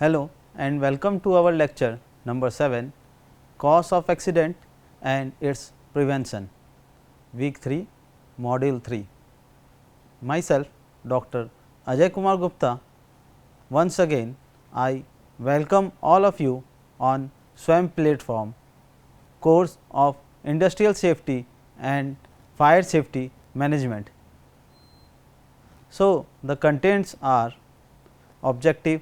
Hello and welcome to our lecture number 7, cause of accident and its prevention, week 3, module 3. Myself Dr. Ajay Kumar Gupta. Once again I welcome all of you on SWAM platform, course of Industrial Safety and Fire Safety Management. So, the contents are objective,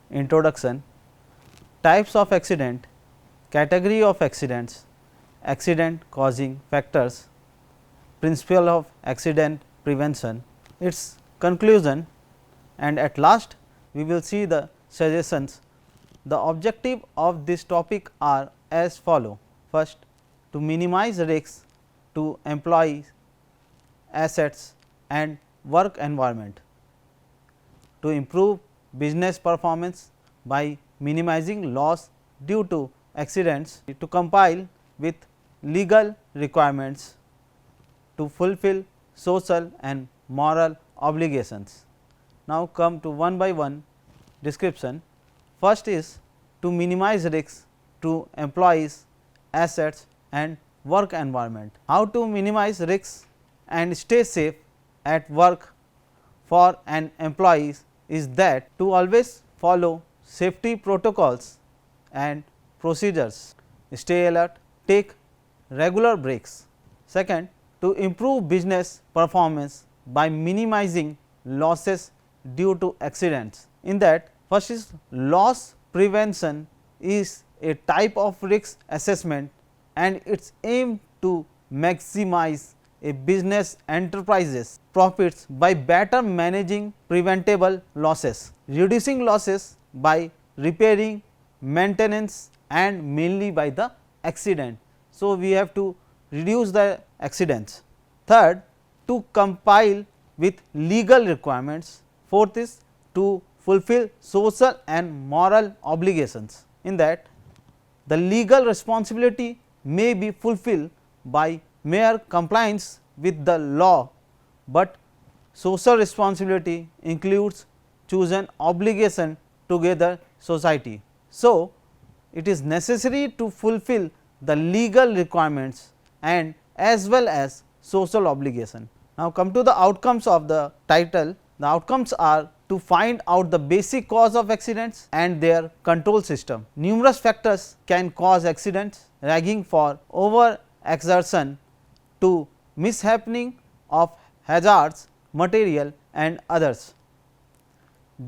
introduction, types of accident, category of accidents, accident causing factors, principle of accident prevention, its conclusion, and at last we will see the suggestions. The objective of this topic are as follow. First, to minimize risks to employees, assets and work environment, to improve business performance by minimizing loss due to accidents, to comply with legal requirements, to fulfill social and moral obligations. Now, come to one by one description. First is to minimize risks to employees, assets and work environment. How to minimize risks and stay safe at work for an employee is that to always follow safety protocols and procedures, stay alert, take regular breaks. Second, to improve business performance by minimizing losses due to accidents. In that, first is loss prevention is a type of risk assessment and its aim to maximize a business enterprise's profits by better managing preventable losses, reducing losses by repairing, maintenance and mainly by the accident. So, we have to reduce the accidents. Third, to comply with legal requirements. Fourth is to fulfill social and moral obligations. In that, the legal responsibility may be fulfilled by mere compliance with the law, but social responsibility includes chosen obligation together society. So, it is necessary to fulfill the legal requirements and as well as social obligation. Now, come to the outcomes of the title. The outcomes are to find out the basic cause of accidents and their control system. Numerous factors can cause accidents, ranging for over exertion to mishappening of hazards, material and others.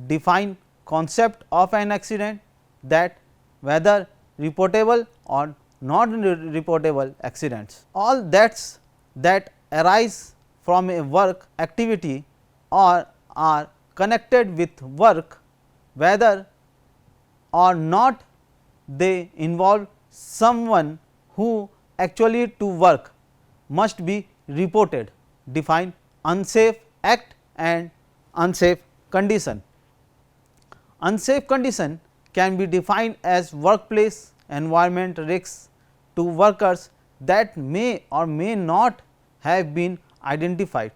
Define concept of an accident, that whether reportable or not reportable accidents. All that arise from a work activity or are connected with work, whether or not they involve someone who actually to work, must be reported. Define unsafe act and unsafe condition. Unsafe condition can be defined as workplace environment risks to workers that may or may not have been identified,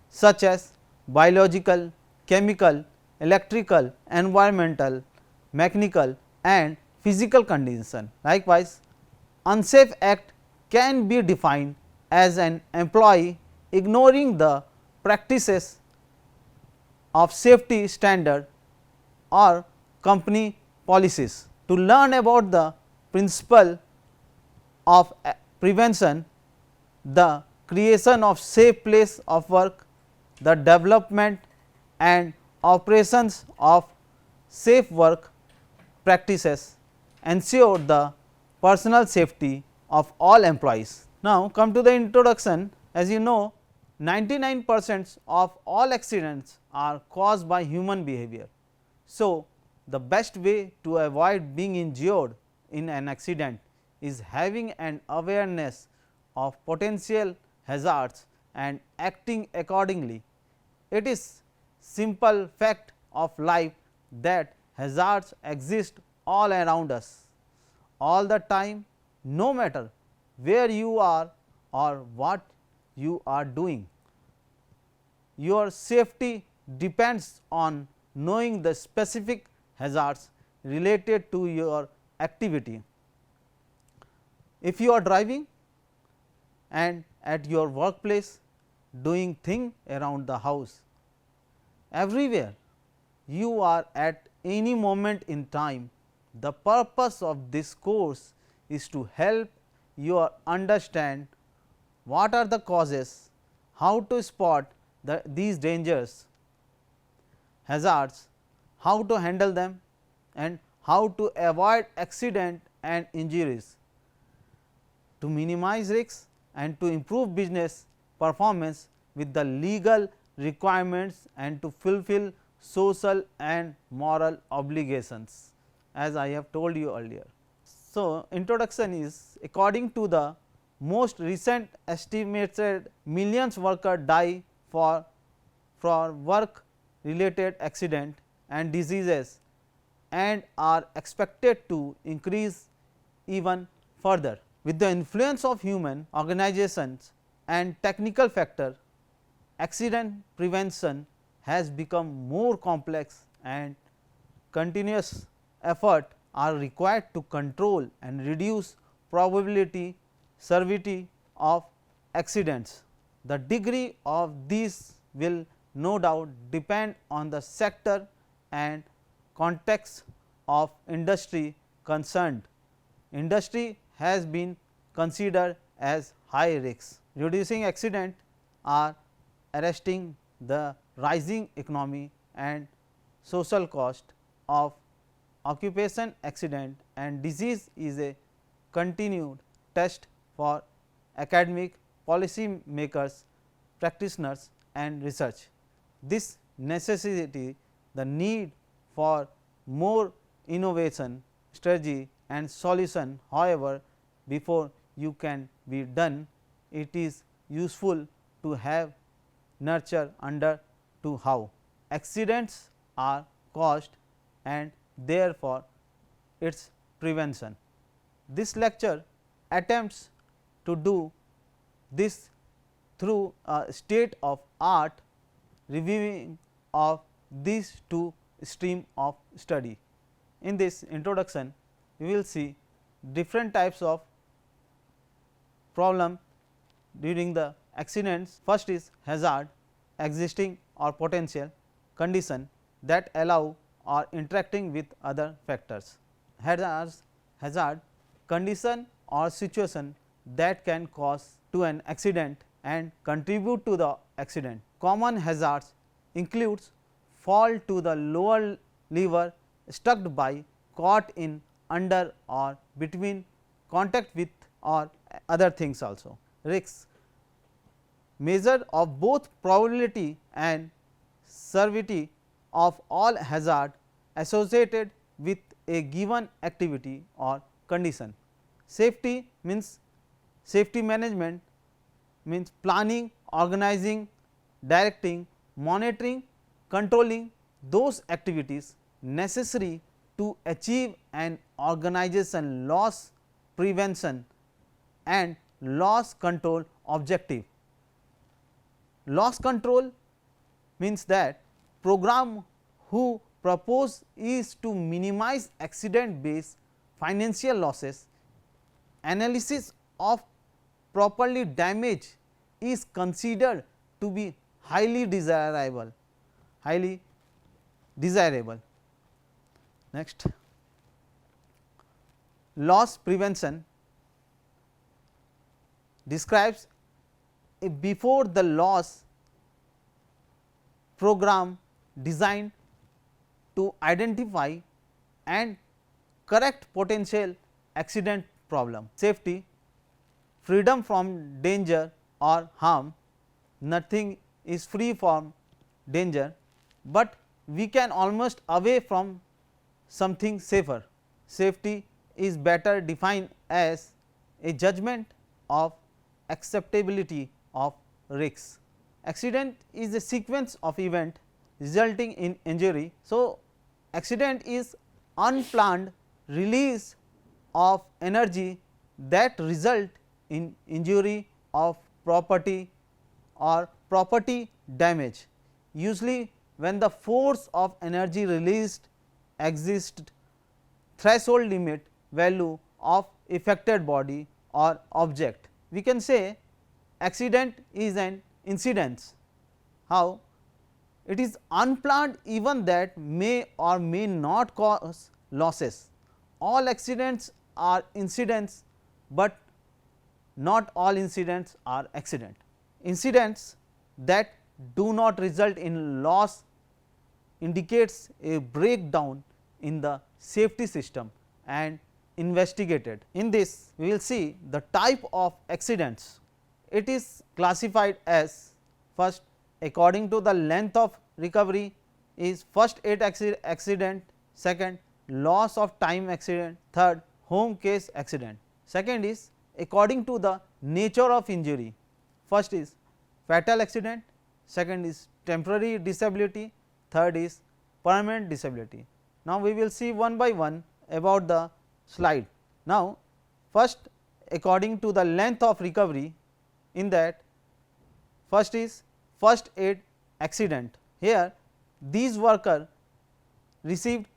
such as biological, chemical, electrical, environmental, mechanical and physical condition. Likewise, unsafe act can be defined as an employee ignoring the practices of safety standard or company policies. To learn about the principle of prevention, the creation of safe place of work, the development and operations of safe work practices ensure the personal safety of all employees. Now, come to the introduction. As you know, 99% of all accidents are caused by human behavior. So, the best way to avoid being injured in an accident is having an awareness of potential hazards and acting accordingly. It is simple fact of life that hazards exist all around us, all the time, no matter where you are or what you are doing. Your safety depends on knowing the specific hazards related to your activity. If you are driving and at your workplace doing thing around the house, everywhere you are at any moment in time, the purpose of this course is to help you understand what are the causes, how to spot these dangers, hazards, how to handle them, and how to avoid accident and injuries, to minimize risks and to improve business performance with the legal requirements and to fulfill social and moral obligations, as I have told you earlier. So, introduction is, according to the most recent estimated, millions workers die for work related accident and diseases and are expected to increase even further. With the influence of human organizations and technical factor, accident prevention has become more complex and continuous effort are required to control and reduce probability severity of accidents. The degree of these will no doubt depend on the sector and context of industry concerned. Industry has been considered as high risk. Reducing accident or arresting the rising economy and social cost of occupation accident and disease is a continued test for academic, policy makers, practitioners and research. This necessity the need for more innovation, strategy and solution. However, before you can be done, it is useful to have nurture under to how accidents are caused and therefore, its prevention. This lecture attempts to do this through a state of art reviewing of these two stream of study. In this introduction, we will see different types of problem during the accidents. First is hazard, existing or potential condition that allow or interacting with other factors. Hazard condition or situation that can cause to an accident and contribute to the accident. Common hazards includes fall to the lower lever, stuck by, caught in, under or between, contact with or other things also. Risks, measure of both probability and severity of all hazard associated with a given activity or condition. Safety means safety management means planning, organizing, directing, monitoring, controlling those activities necessary to achieve an organization loss prevention and loss control objective. Loss control means that program who propose is to minimize accident based financial losses. Analysis of properly damage is considered to be highly desirable. Next, loss prevention describes a before the loss program designed to identify and correct potential accident problem. Safety, freedom from danger or harm, nothing is free from danger, but we can almost away from something safer. Safety is better defined as a judgment of acceptability of risks. Accident is a sequence of event resulting in injury. So, accident is unplanned release of energy that result in injury of property or property damage. Usually when the force of energy released exists threshold limit value of affected body or object. We can say accident is an incidence. How? It is unplanned event that may or may not cause losses. All accidents are incidents, but not all incidents are accident. Incidents that do not result in loss indicates a breakdown in the safety system and investigated. In this, we will see the type of accidents. It is classified as first according to the length of recovery is first aid accident, second loss of time accident, third home case accident. Second is according to the nature of injury, first is fatal accident, second is temporary disability, third is permanent disability. Now, we will see one by one about the slide. Now, first according to the length of recovery, in that first is first aid accident. Here these worker received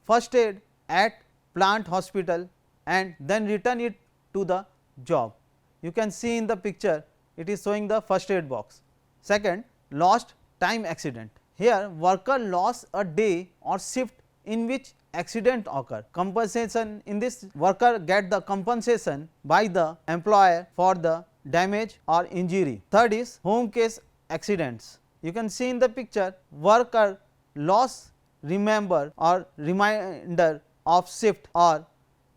first aid at plant hospital and then return it to the job. You can see in the picture it is showing the first aid box. Second, lost time accident. Here worker lost a day or shift in which accident occur. Compensation, in this worker get the compensation by the employer for the damage or injury. Third is home case accidents. You can see in the picture worker lost remember or reminder of shift or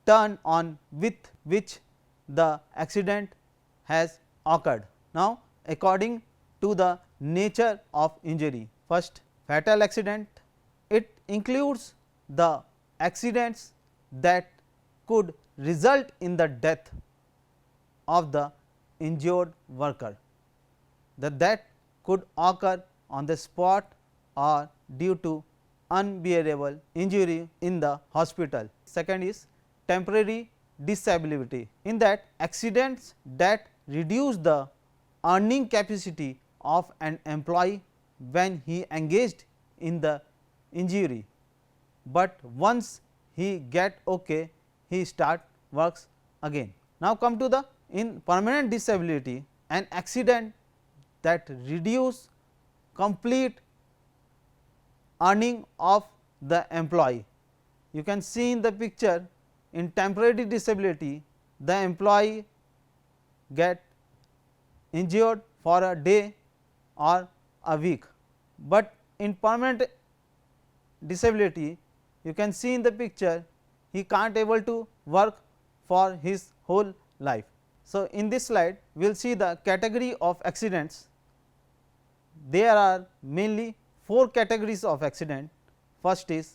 turn on with which the accident has occurred. Now, according to the nature of injury, first fatal accident, it includes the accidents that could result in the death of the injured worker. The death could occur on the spot or due to unbearable injury in the hospital. Second is temporary disability. In that, accidents that reduce the earning capacity of an employee when he engaged in the injury, but once he get okay, he start works again. Now, come to the in permanent disability, an accident that reduce complete earning of the employee. You can see in the picture, in temporary disability the employee get injured for a day or a week, but in permanent disability you can see in the picture he can't able to work for his whole life. So, in this slide we will see the category of accidents. There are mainly 4 categories of accident. First is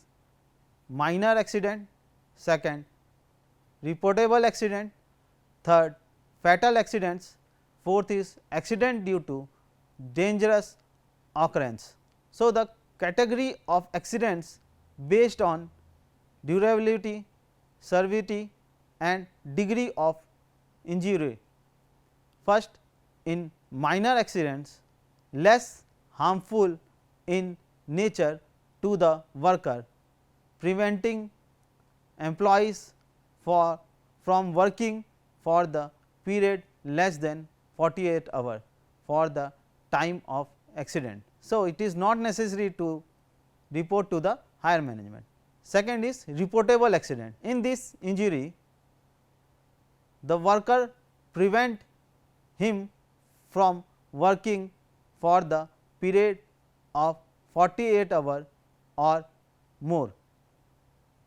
minor accident, second reportable accident, third fatal accidents, fourth is accident due to dangerous occurrence. So, the category of accidents based on durability, severity and degree of injury. First, in minor accidents, less harmful in nature to the worker, preventing employees from working for the period less than 48 hours for the time of accident. So, it is not necessary to report to the higher management. Second is reportable accident. In this injury, the worker prevent him from working for the period of 48 hours or more.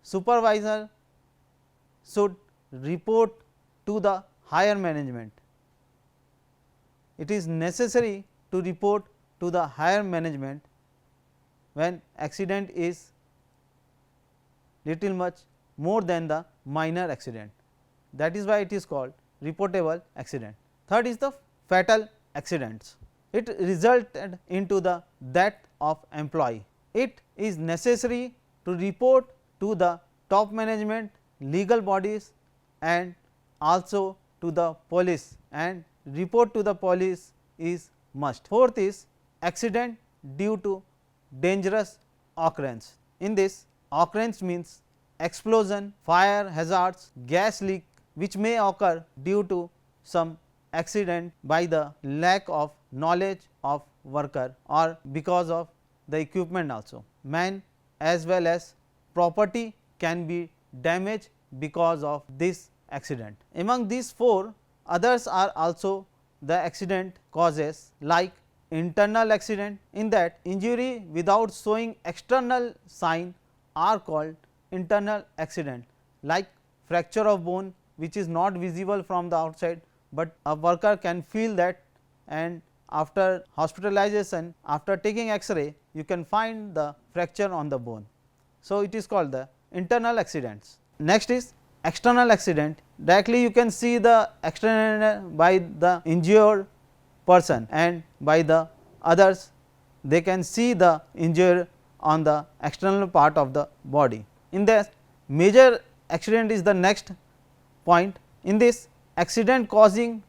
Supervisor should report to the higher management. It is necessary to report to the higher management when accident is little much more than the minor accident. That is why it is called reportable accident. Third is the fatal accidents. It resulted into the death of employee. It is necessary to report to the top management, legal bodies and also to the police, and report to the police is must. Fourth is accident due to dangerous occurrence. In this, occurrence means explosion, fire hazards, gas leak which may occur due to some accident by the lack of knowledge of worker or because of the equipment also. Man as well as property can be damaged because of this accident. Among these 4, others are also the accident causes like internal accident, in that injury without showing external sign are called internal accident, like fracture of bone which is not visible from the outside, but a worker can feel that, and after hospitalization, after taking X-ray, you can find the fracture on the bone. So, it is called the internal accidents. Next is external accident. Directly you can see the external by the injured person, and by the others they can see the injury on the external part of the body. In this, major accident is the next point. In this, accident causing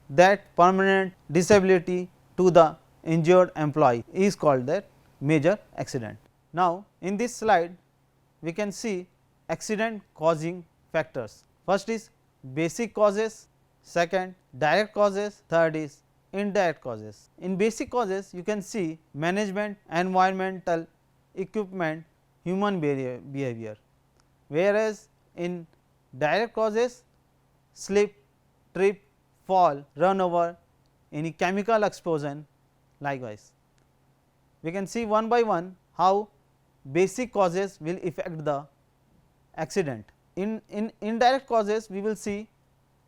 that permanent disability to the injured employee is called that major accident. Now, in this slide we can see accident causing factors. First is basic causes, second direct causes, third is indirect causes. In basic causes you can see management, environmental, equipment, human behavior, whereas in direct causes slip, trip, fall, run over, any chemical explosion. Likewise, we can see one by one how basic causes will affect the accident. In indirect causes we will see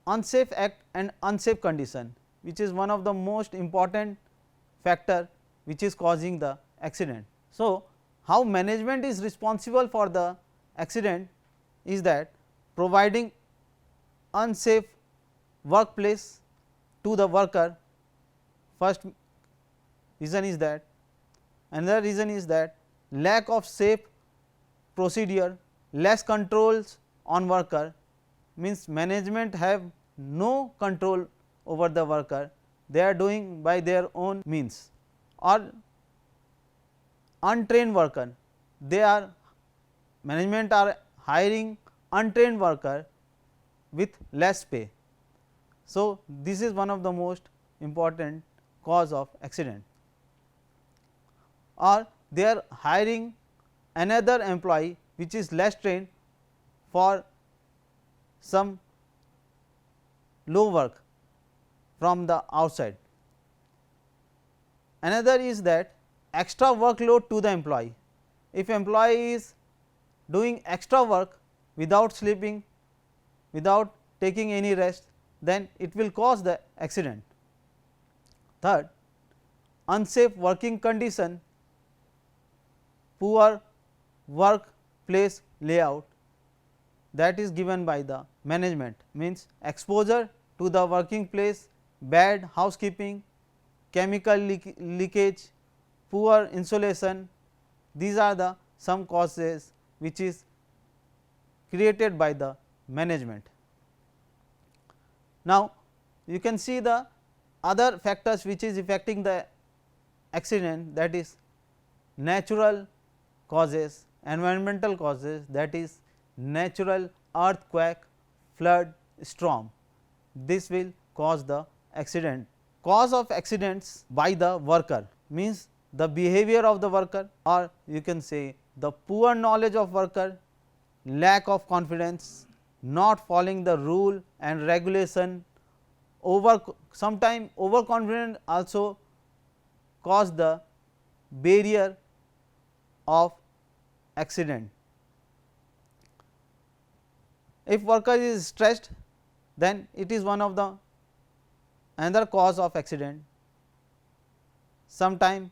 unsafe act and unsafe condition, which is one of the most important factor which is causing the accident. So, how management is responsible for the accident is that providing unsafe workplace to the worker. First reason is that, another reason is that lack of safe procedure, less controls on worker, means management have no control over the worker, they are doing by their own means, or untrained worker, they are management are hiring untrained worker with less pay. So, this is one of the most important cause of accident, or they are hiring another employee which is less trained for some low work from the outside. Another is that extra workload to the employee. If employee is doing extra work without sleeping, without taking any rest, then it will cause the accident. Third, unsafe working condition, poor workplace layout, that is given by the management, means exposure to the working place, bad housekeeping, chemical leakage, poor insulation, these are the some causes which is created by the management. Now, you can see the other factors which is affecting the accident, that is natural causes, environmental causes, that is natural earthquake, flood, storm, this will cause the accident. Cause of accidents by the worker means the behavior of the worker, or you can say the poor knowledge of worker, lack of confidence, not following the rule and regulation, sometime overconfident also cause the barrier of accident. If worker is stressed, then it is one of the another cause of accident. Sometime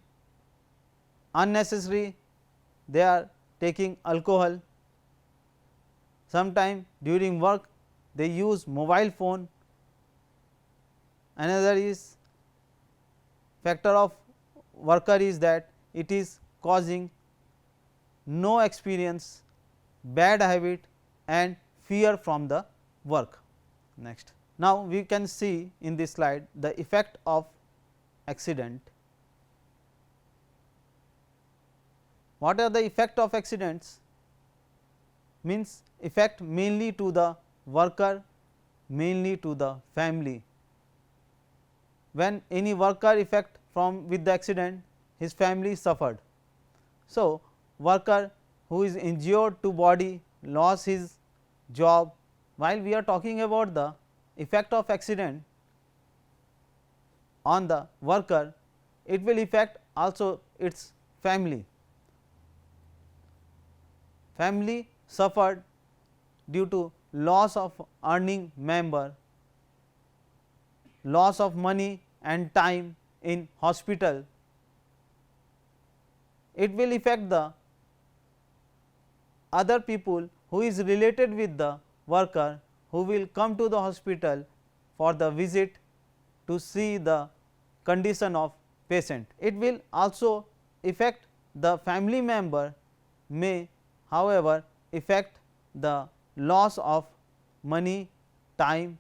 unnecessary they are taking alcohol, sometime during work they use mobile phone. Another is factor of worker is that it is causing no experience, bad habit and fear from the work. Next, now we can see in this slide the effect of accident. What are the effect of accidents? means effect mainly to the worker, mainly to the family. When any worker effect from with the accident, his family suffered. So, worker who is injured to body lost his job. While we are talking about the effect of accident on the worker, it will affect also its family. Family suffered due to loss of earning member, loss of money and time in hospital. It will affect the other people who is related with the worker, who will come to the hospital for the visit to see the condition of patient. It will also affect the family member, may however affect the loss of money, time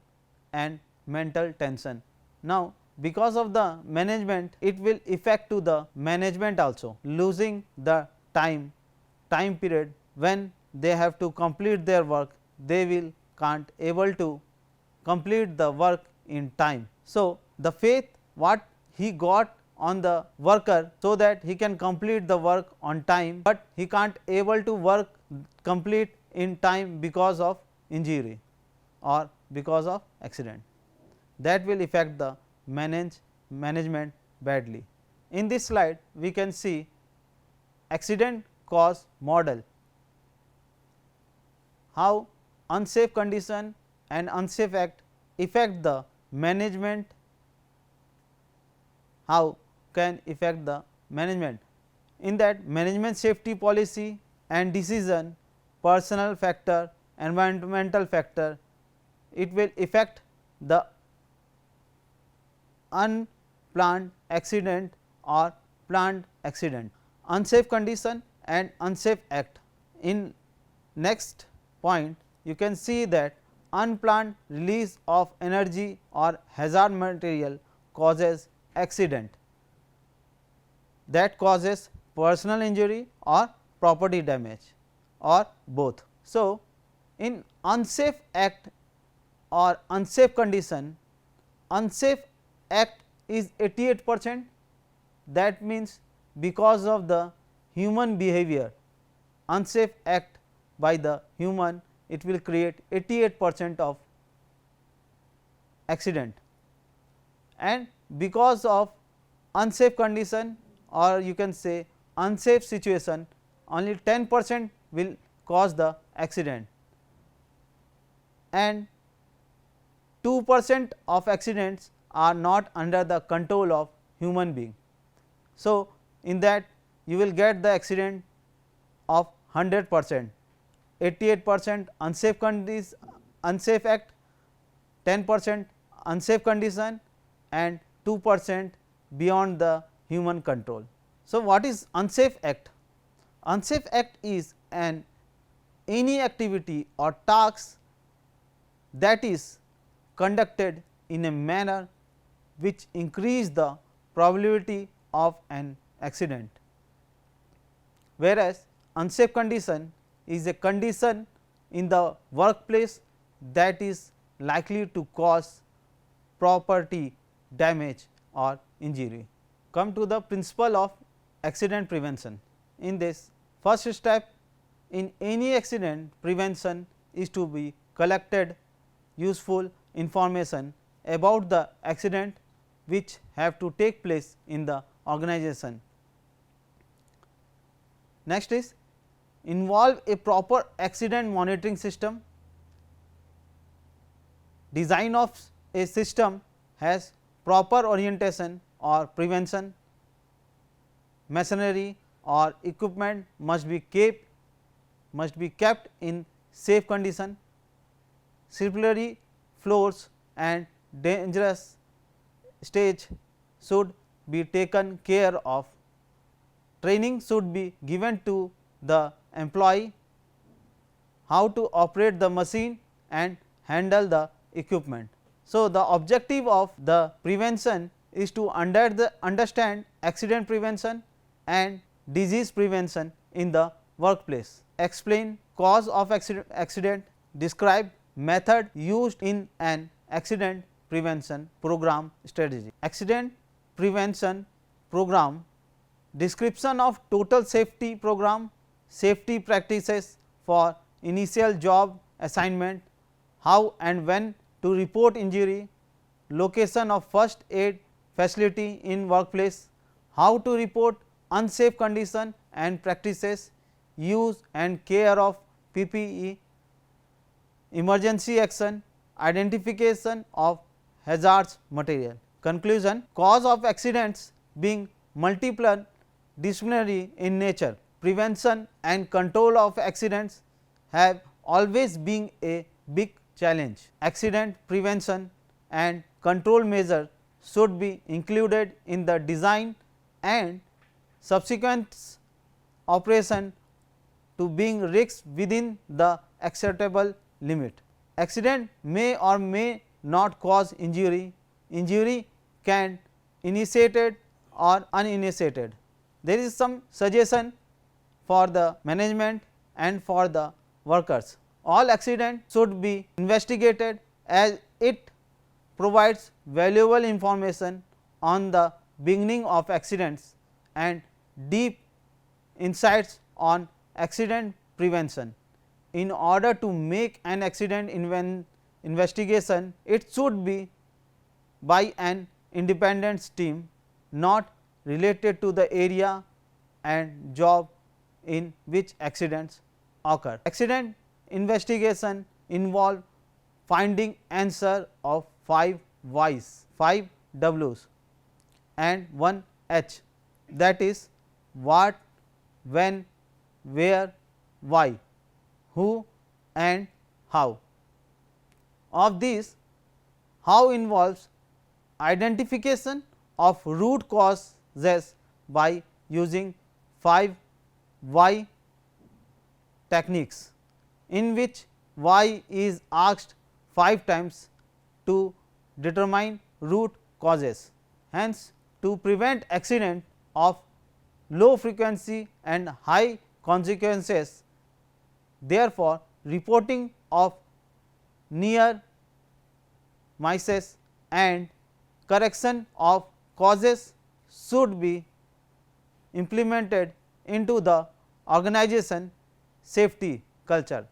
and mental tension. Now, because of the management, it will affect to the management also, losing the time period when they have to complete their work, they will can't able to complete the work in time. So, the faith what he got on the worker, so that he can complete the work on time, but he can't able to work complete in time because of injury or because of accident. That will affect the management badly. In this slide we can see accident cause model, how unsafe condition and unsafe act affect the management, how can affect the management. In that, management safety policy and decision, personal factor, environmental factor, it will affect the unplanned accident or planned accident. Unsafe condition and unsafe act. In next point, you can see that unplanned release of energy or hazard material causes accident, that causes personal injury or property damage or both. So, in unsafe act or unsafe condition, unsafe act is 88%, that means because of the human behavior, unsafe act by the human, it will create 88% of accident, and because of unsafe condition or you can say unsafe situation, only 10% will cause the accident, and 2% of accidents are not under the control of human being. So, in that you will get the accident of 100%, 88% unsafe act, 10% unsafe condition and 2% beyond the human control. So, what is unsafe act? Unsafe act is any activity or task that is conducted in a manner which increase the probability of an accident, whereas unsafe condition is a condition in the workplace that is likely to cause property damage or injury. Come to the principle of accident prevention. In this, first step in any accident prevention is to be collected useful information about the accident which have to take place in the organization. Next is involve a proper accident monitoring system. Design of a system has proper orientation or prevention. Machinery or equipment must be kept in safe condition. Slippery floors and dangerous stage should be taken care of. Training should be given to the employee how to operate the machine and handle the equipment. So, the objective of the prevention is to understand accident prevention and disease prevention in the workplace, explain cause of accident, describe method used in an accident prevention program strategy. Accident prevention program, description of total safety program, safety practices for initial job assignment, how and when to report injury, location of first aid facility in workplace, how to report unsafe condition and practices, use and care of PPE, emergency action, identification of hazardous material. Conclusion: cause of accidents being multiple disciplinary in nature, prevention and control of accidents have always been a big challenge. Accident prevention and control measures should be included in the design and subsequent operation to being risks within the acceptable limit. Accident may or may not cause injury, injury can initiated or uninitiated. There is some suggestion for the management and for the workers. All accidents should be investigated as it provides valuable information on the beginning of accidents and deep insights on accident prevention. In order to make an accident investigation, it should be by an independent team, not related to the area and job in which accidents occur. Accident investigation involve finding answer of 5 whys, 5 W's and 1 H, that is what, when, where, why, who and how. Of these, how involves identification of root causes by using 5 why techniques, in which why is asked 5 times to determine root causes. Hence, to prevent accident of low frequency and high consequences, therefore, reporting of near misses and correction of causes should be implemented into the organization safety culture.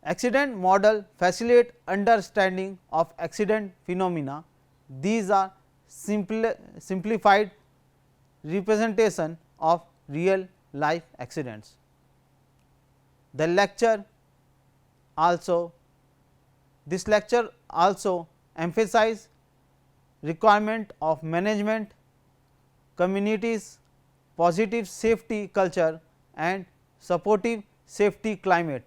Accident model facilitate understanding of accident phenomena. These are simplified representation of real life accidents. The lecture also, this lecture also emphasize requirement of management, communities, positive safety culture and supportive safety climate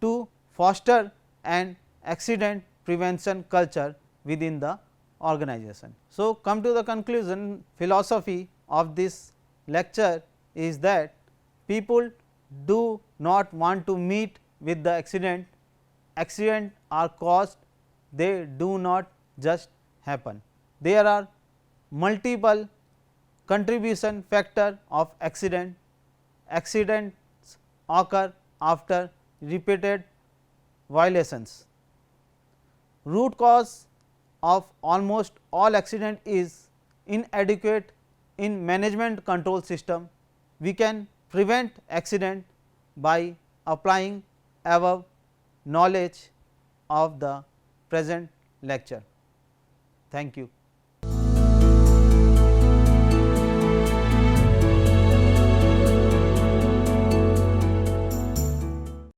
to foster an accident prevention culture within the organization. So, come to the conclusion, philosophy of this lecture is that people do not want to meet with the accident. Accidents are caused, they do not just happen. There are multiple contribution factor of accident. Accidents occur after repeated violations. Root cause of almost all accident is inadequate in management control system. We can prevent accident by applying above knowledge of the present lecture. Thank you.